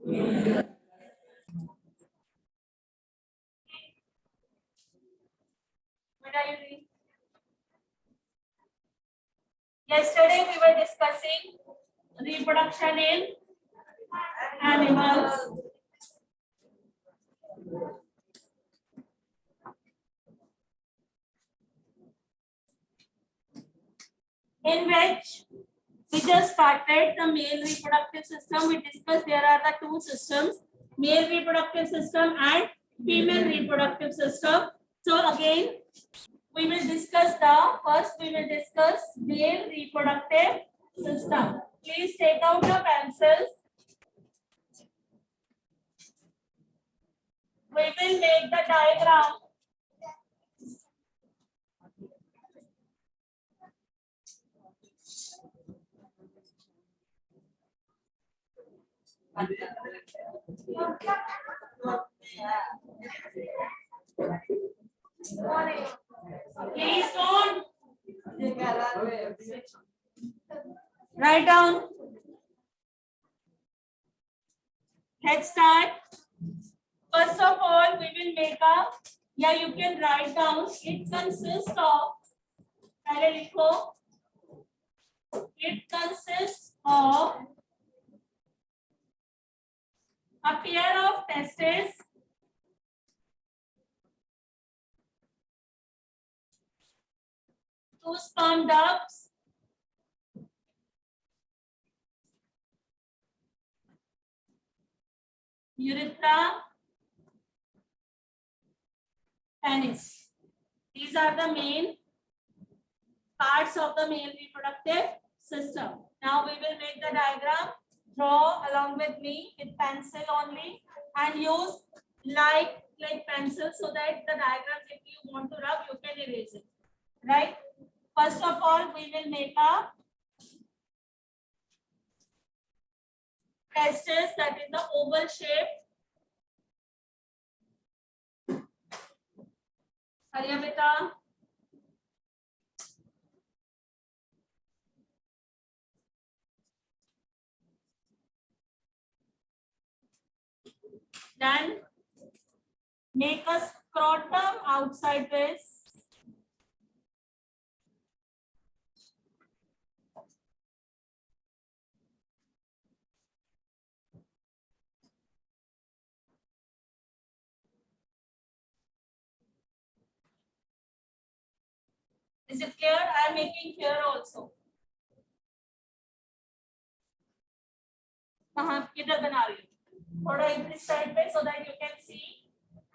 What are you doing? Yesterday we were discussing reproduction in animals. In which we just started the male reproductive system. We discussed there are the two systems, male reproductive system and female reproductive system. So again, we will discuss male reproductive system. Please take out the pencils. We will make the diagram. Please don't write down. Let's start. First of all, we will make a, you can write down. It consists of, it consists of a pair of testes, two sperm ducts, urethra, penis. These are the main parts of the male reproductive system. Now we will make the diagram. Draw along with me with pencil only and use light like pencil so that the diagram, if you want to rub, you can erase it. Right? First of all, we will make a testis, that is the oval shape. Hurry beta. Then make a scrotum outside this. Is it clear? I am making here also. किधर बना रही हूँ? थोड़ा इस side पे so that you can see.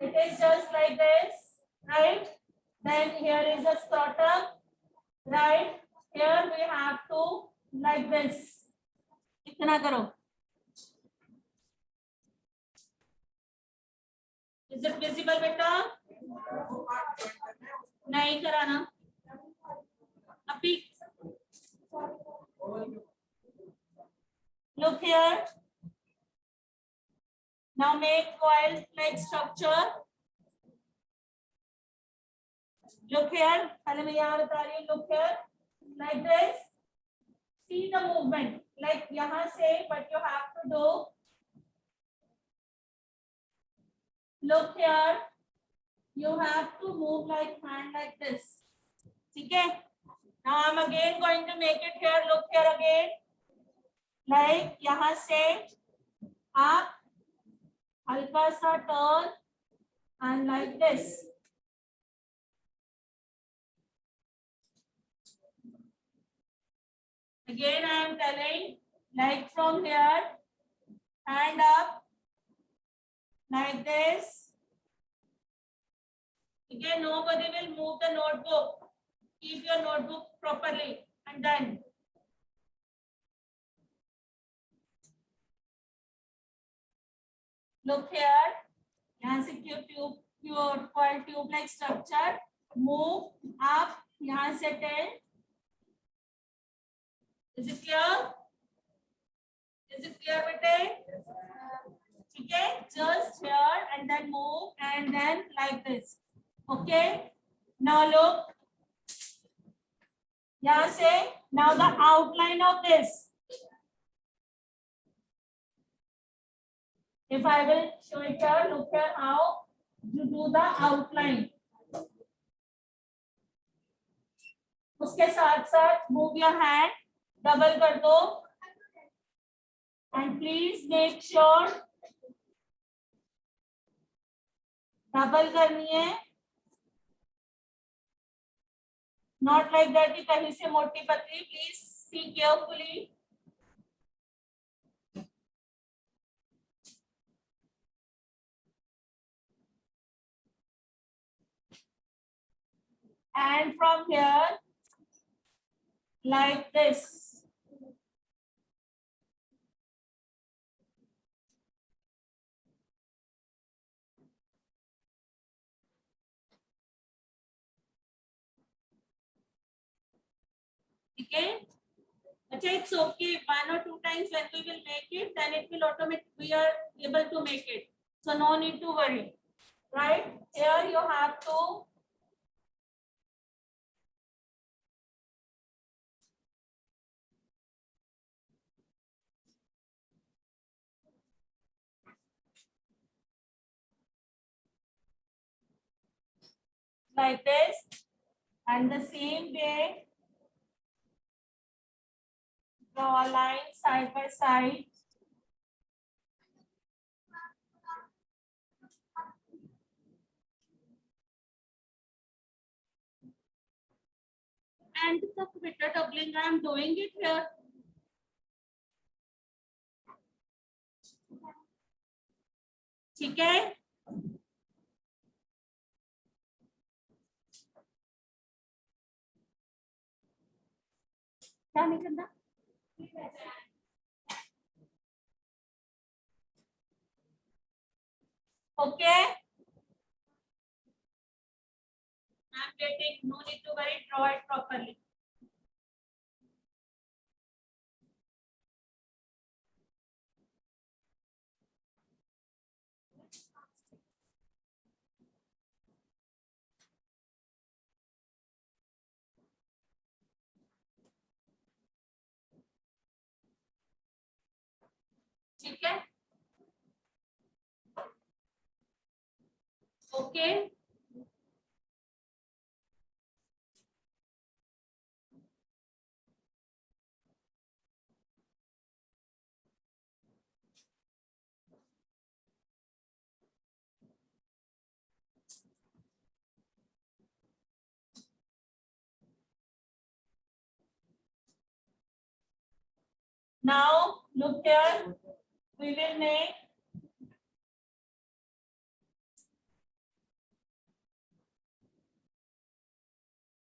It is just like this, right? Then here is a scrotum, right? Here we have to like this. इतना करो. Is it visible, बेटा? नहीं कराना. अभी. Look here. Now make coil-like structure. Look here. पहले मैं यहाँ बता रही हूँ. Look here. Like this. See the movement. Like यहाँ से, but you have to do. Look here. You have to move like hand like this. Okay. Now I'm again going to make it here. Look here again. Like यहाँ से आप हल्का सा turn and like this. Again I am telling, like from here, hand up, like this. Again, nobody will move the notebook. Keep your notebook properly and done. Look here. यहाँ से coil tube like structure. Move up. यहाँ से tilt. Is it clear? Is it clear, bete? Okay, just here and then move and then like this. Okay. Now look. यहाँ से now the outline of this. If I will show it here, look here how you do the outline. उसके साथ साथ move your hand, double कर दो, and please make sure double करनी है, not like that कि कहीं से मोटी पतली. Please see carefully. And from here, like this. Okay. Okay, it's okay. 1 or 2 times when we will make it, then it will automatically, we are able to make it. So no need to worry. Right? Here you have to like this, and the same way draw a line side by side. And the quitter doubling, I am doing it here. ठीक है? क्या नहीं करना? Okay. I'm getting, no need to worry, draw it properly. ठीक है? Okay. Now look here, we will make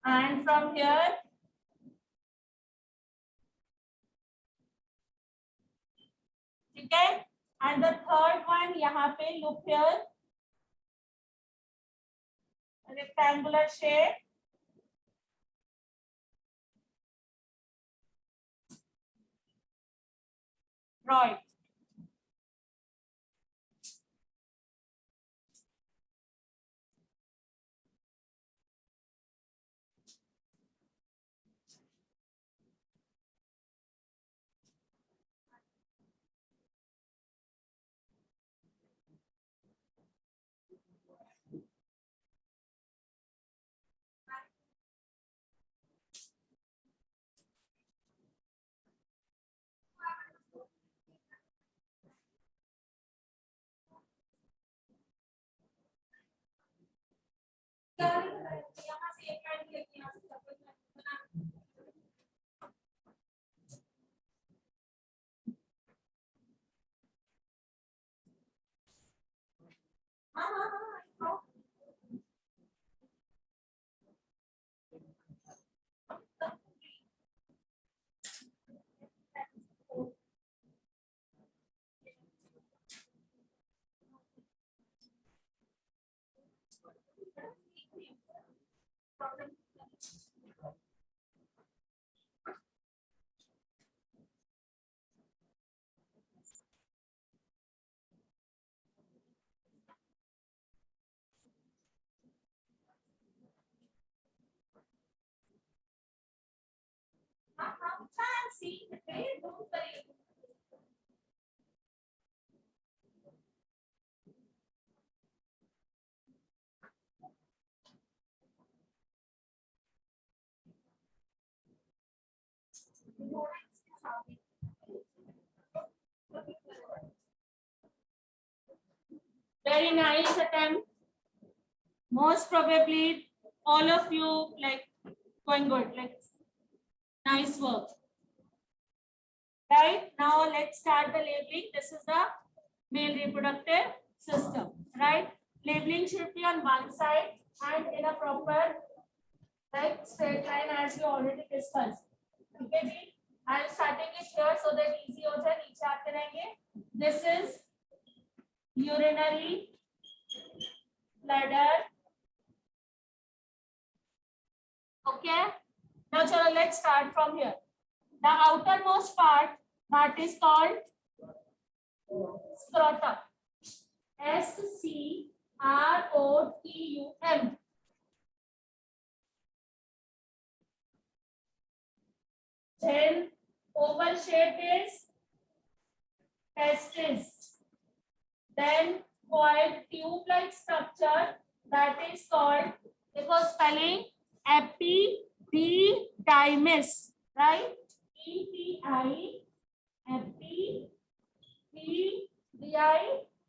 and from here ठीक है, and the third one यहाँ पे look here, rectangular shape, draw it. यहाँ से एक लाइन लेके यहाँ से बना. हाँ हाँ हाँ. हाँ हाँ. Fancy. Okay, don't worry. Very nice attempt. Most probably all of you like going good. Like nice work. Right now, let's start the labeling. This is the male reproductive system. Right? Labeling should be on one side and in a proper like straight line as we already discussed. Okay, ji? I am starting it here so that easy हो जाए. नीचे आते रहेंगे. This is urinary bladder. Okay. Now, chalo, let's start from here. The outermost part that is called scrotum. SCROTUM. Then oval shape is testis. Then coiled tube-like structure that is called, because spelling epididymis, right? EPI, epididy,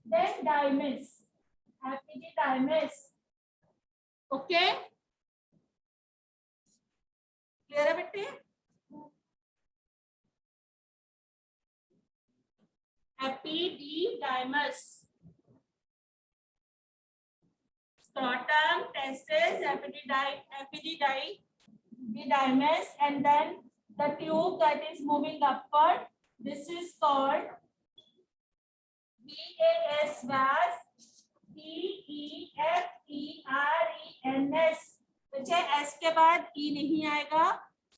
then dymis, epididymis. Okay? Clear है बेटे? Epididymis. Scrotum, testis, epididymis, and then the tube that is moving upward. This is called VAS, vas, TEFERENS. बच्चे S के बाद E नहीं आएगा,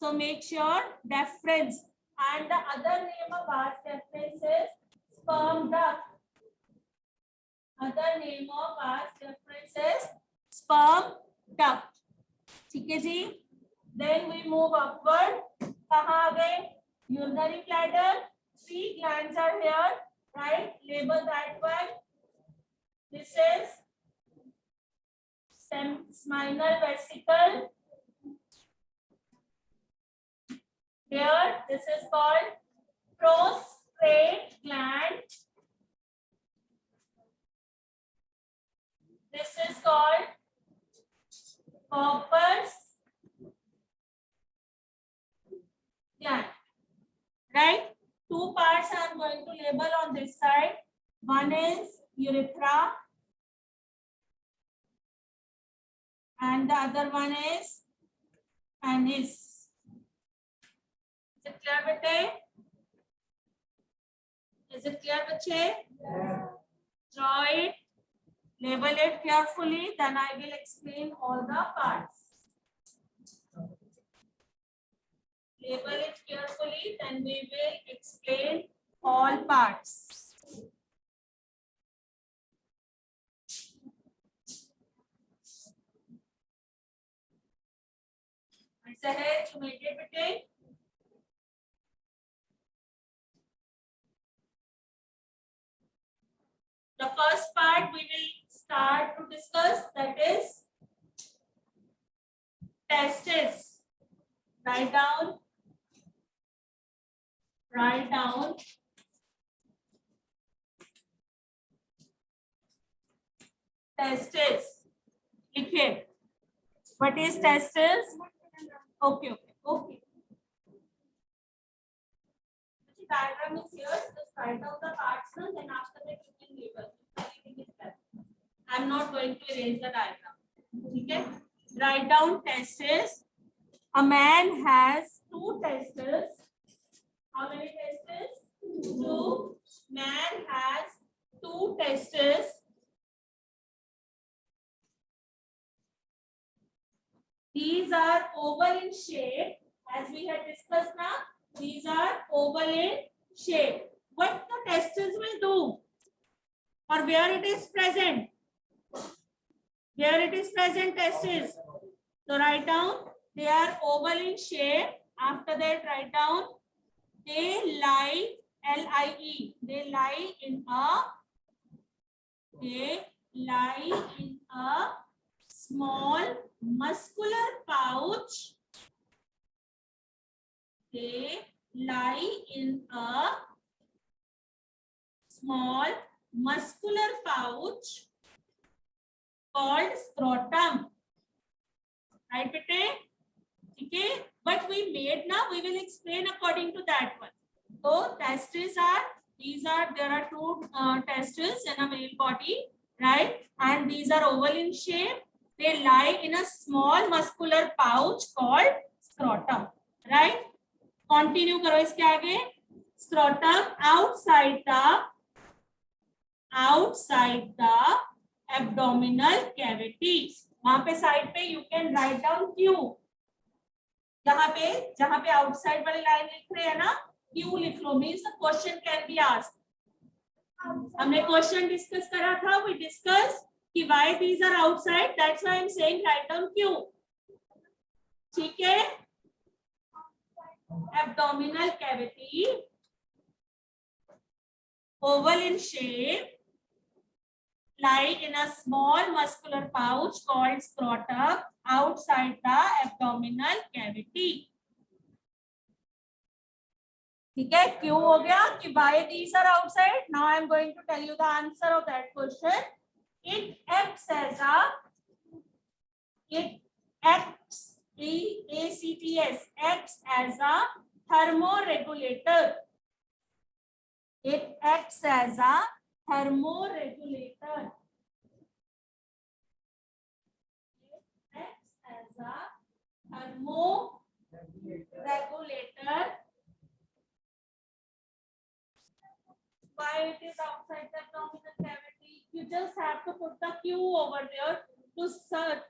so make sure deferens, and the other name of vas deferens is sperm duct. Other name of vas deferens is sperm duct. ठीक है जी? Then we move upward. कहाँ आ गए? Urinary bladder. 3 glands are here, right? Label that one. This is seminal vesicle. Here, this is called prostrate gland. This is called Cowper's gland. Right? 2 parts I am going to label on this side. One is urethra and the other one is penis. Is it clear, bete? Is it clear, bache? Yeah. Draw it, label it carefully, then I will explain all the parts. Label it carefully, then we will explain all parts. ऐसा है जो मेरे बेटे the first part we will start to discuss, that is testis. Write down testis. लिखिए. What is testis? Okay. The diagram is here. Just write down the parts, then after that you can label. Everything is done. I am not going to erase the diagram. Okay? Write down testis. A man has 2 testes. How many testes? 2. Man has 2 testes. These are oval in shape, as we had discussed now. These are oval in shape. What the testes will do, or where it is present? Where it is present, testes. So write down they are oval in shape. After that, write down they lie, LIE. They lie in a small muscular pouch. They lie in a small muscular pouch called scrotum. Right, bete? Okay, but we made now, we will explain according to that one. So testes are, there are two testes in a male body, right? And these are oval in shape. They lie in a small muscular pouch called scrotum, right? Continue करो इसके आगे. Scrotum outside the abdominal cavity. वहां पे side पे you can write down Q. यहाँ पे जहां पे आउटसाइड वाली लाइन लिख रहे हैं ना, क्यू लिख लो. Means the question can be asked. हमने क्वेश्चन डिस्कस करा था. वी डिस्कस कि why these are outside, that's why I am saying write down Q. ठीक है. Abdominal cavity, oval in shape, lie in a small muscular pouch called scrotum outside the abdominal cavity. ठीक है. क्यों हो गया कि why these are outside. Now I am going to tell you the answer of that question. It acts as a thermoregulator. It acts as a thermoregulator. It acts as a thermoregulator. Why it is outside the abdominal cavity? You just have to put the Q over there to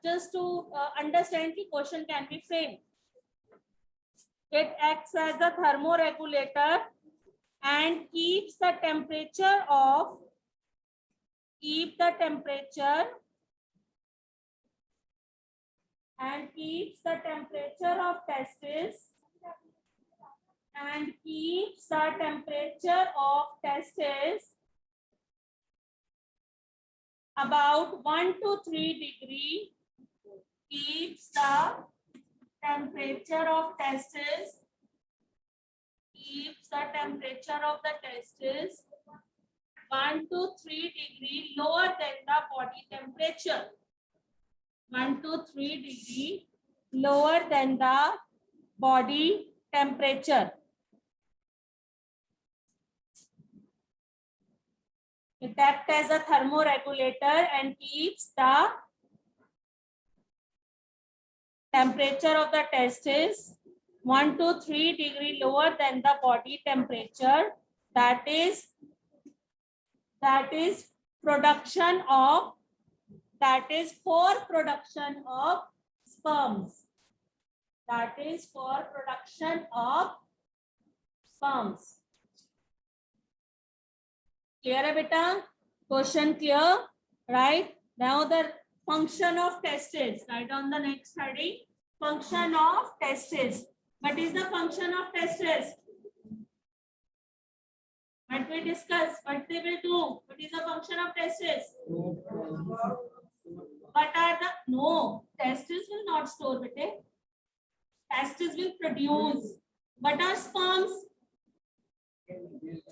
just to understand the question can be framed. It acts as a thermoregulator and keeps the temperature of testes about 1 to 3 degree. Keeps the temperature of testes 1 to 3 degree lower than the body temperature. 1 to 3 degree lower than the body temperature. It acts as a thermoregulator and keeps the temperature of the testes 1 to 3 degree lower than the body temperature. That is production of, that is for production of sperms. That is for production of sperms. Clear hai beta? Question clear, right? Now the function of testes. Write on the next heading. Function of testes. What is the function of testes? What we discuss, what they will do. What is the function of testes? What are the, no, testes will not store, bete. Testes will produce. What are sperms?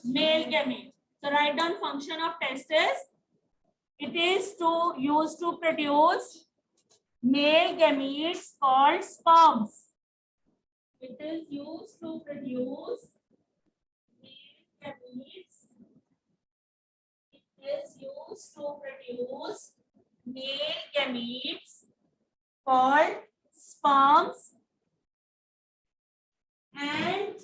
Male gametes. So write down function of testes. It is used to produce male gametes called sperms. It is used to produce male gametes. It is used to produce male gametes called sperms and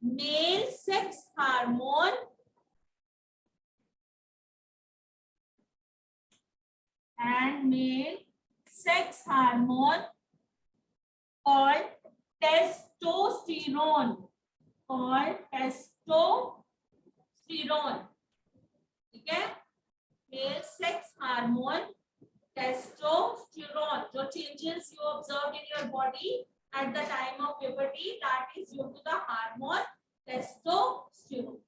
male sex hormone called testosterone. ठीक है. Male sex hormone testosterone. जो changes you observed in your body at the time of puberty, that is due to the hormone testosterone.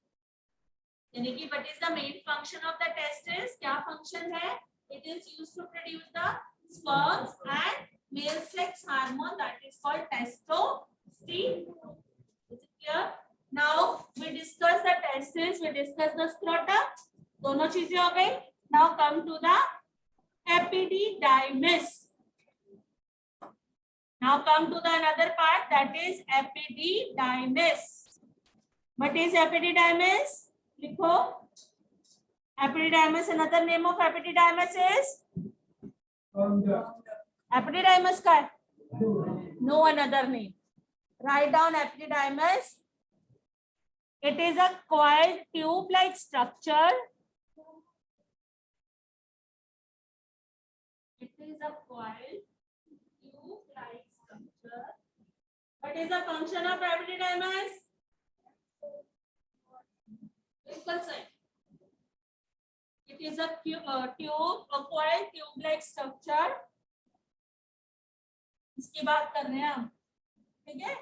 यानी कि what is the main function of the testes? क्या function है? It is used to produce the sperms and male sex hormone, that is called testosterone. Is it clear? Now we discuss the testes, we discuss the scrotum. दोनों चीजें हो गई. Now come to the epididymis. Now come to the another part, that is epididymis. What is epididymis? लिखो. Epididymis, another name of epididymis is epididymis का है? No another name. Write down epididymis. It is a coiled tube-like structure. It is a coiled tube-like structure. What is the function of epididymis? It is a coiled tube-like structure. इसकी बात कर रहे हैं हम, ठीक है?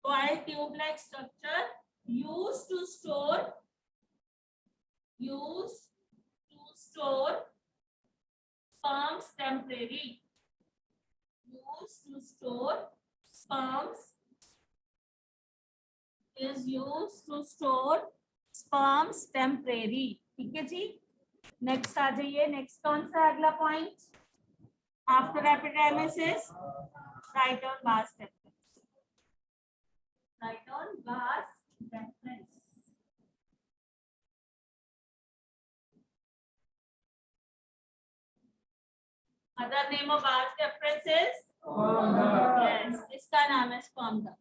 Coiled tube-like structure used to store sperms temporarily. Used to store sperms is used to store sperms temporary. ठीक है जी. नेक्स्ट आ जाइए. नेक्स्ट कौन सा अगला point after epidermis is write down vas deferens. Write down vas deferens. Other name of vas deferens is yes, इसका नाम है sperm duct.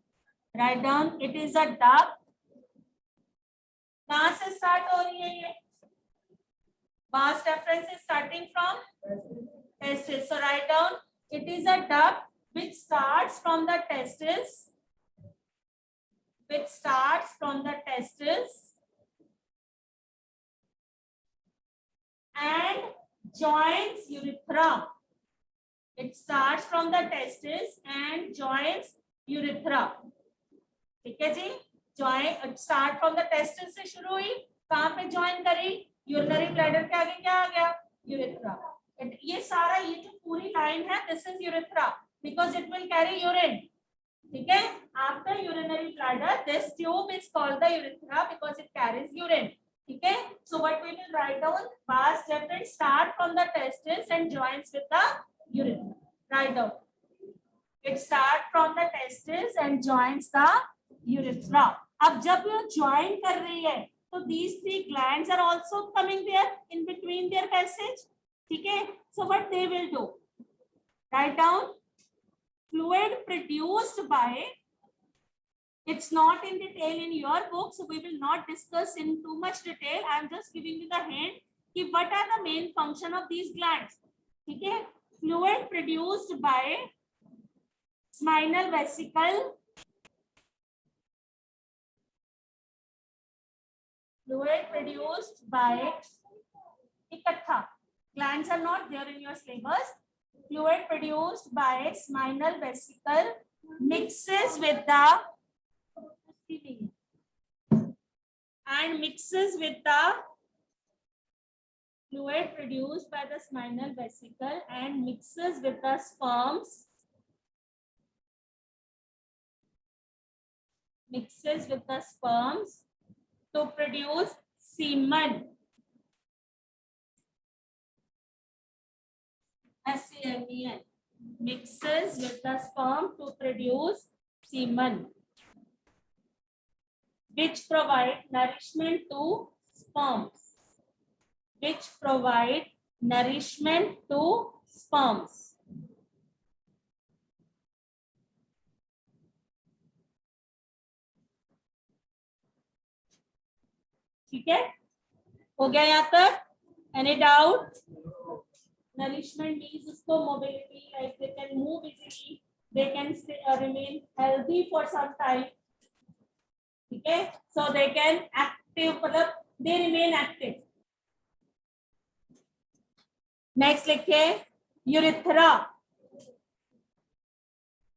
Write down. It is a duct. कहाँ से स्टार्ट हो रही है ये? vas deferens is starting from testis. So write down. It is a duct which starts from the testis. Which starts from the testis and joins urethra. It starts from the testis and joins urethra. ठीक है जी. Join start from the testis से शुरू हुई, कहाँ पे join करी? urinary bladder के आगे क्या आ गया? urethra. ये सारा ये जो पूरी लाइन है, this is urethra because it will carry urine. ठीक है. After urinary bladder, this tube is called the urethra because it carries urine. ठीक है. So what we will write down? Vas deferens start from the testis and joins with the urethra. Write down. It start from the testis and joins the urethra. अब जब ये join कर रही है, तो these three glands are also coming there in between their passage. ठीक है. So what they will do? Write down. Fluid produced by, it's not in detail in your book, so we will not discuss in too much detail. I am just giving you the hint कि what are the main function of these glands. ठीक है. Fluid produced by seminal vesicle. Fluid produced by इकट्ठा. Glands are not there in your syllabus. Fluid produced by seminal vesicle mixes with the fluid produced by the seminal vesicle and mixes with the sperms. Mixes with the sperms to produce semen. SEMEN. Mixes with the sperm to produce semen, which provide nourishment to sperms. Which provide nourishment to sperms. ठीक है. हो गया यहाँ तक? Any doubt? Nourishment means उसको mobility, like they can move easily, they can stay, remain healthy for some time. ठीक है. So they can active, मतलब they remain active. Next लिखे urethra.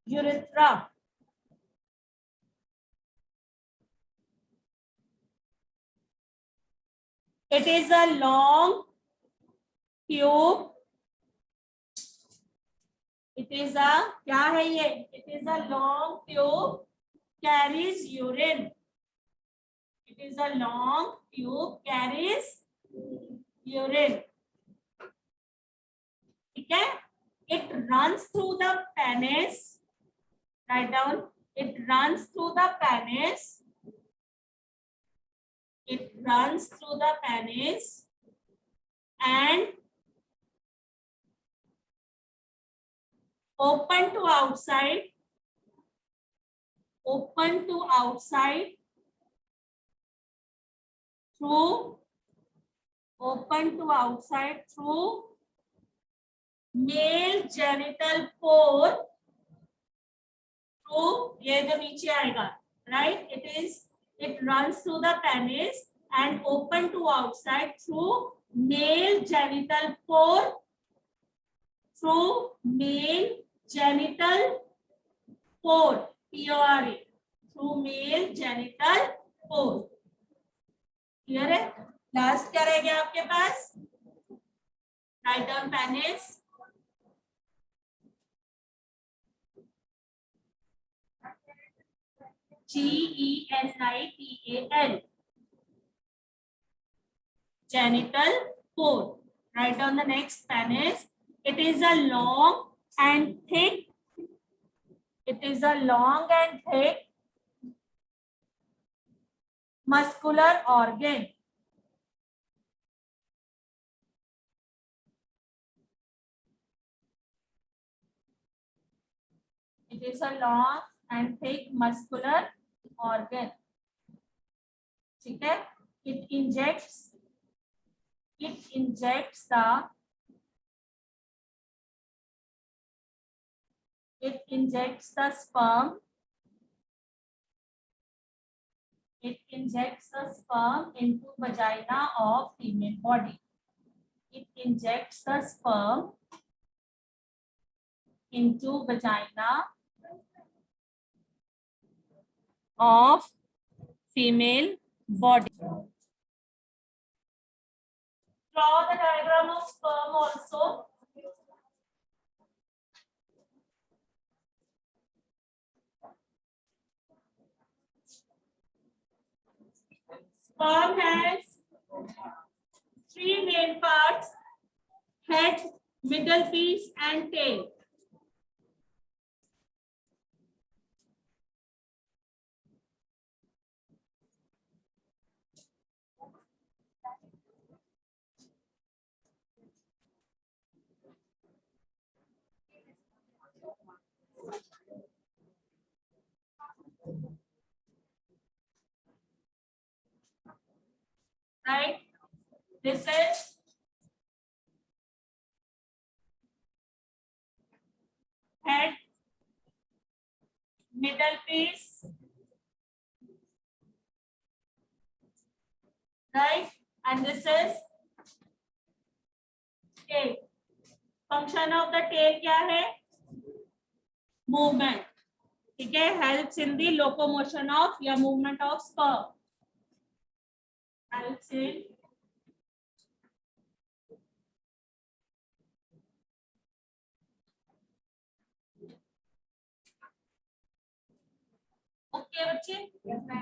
Urethra. It is a long tube. It is a, क्या है ये? It is a long tube, carries urine. It It is a long tube, carries urine. ठीक है? It runs through the penis. Write down. It runs through the penis. It runs through the penis and open to outside. Open to outside through. Open to outside through male genital pore. Through ये जो नीचे आएगा, right? It runs through the penis and open to outside through male genital pore. Through male genital pore. P-O-R-E. Through male genital pore. Clear है? Last क्या रह गया आपके पास? Write down penis. Genital. Genital pore. Write down the next penis. It is a long and thick. It is a long and thick muscular organ. It is a long and thick muscular organ. ठीक है? It injects the sperm. It injects the sperm into vagina of female body. It injects the sperm into vagina of female body. Draw the diagram of sperm also. Sperm has three main parts: head, middle piece, and tail. Right? This is head, middle piece, right? And this is tail. Function of the tail क्या है? Movement. ठीक है? Helps in the locomotion of या movement of sperm. Helps in okay बच्चे,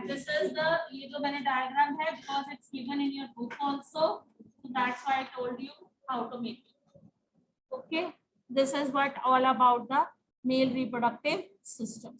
this is the ये जो मैंने diagram है because it's given in your book also, so that's why I told you how to make it. Okay, this is what all about the male reproductive system.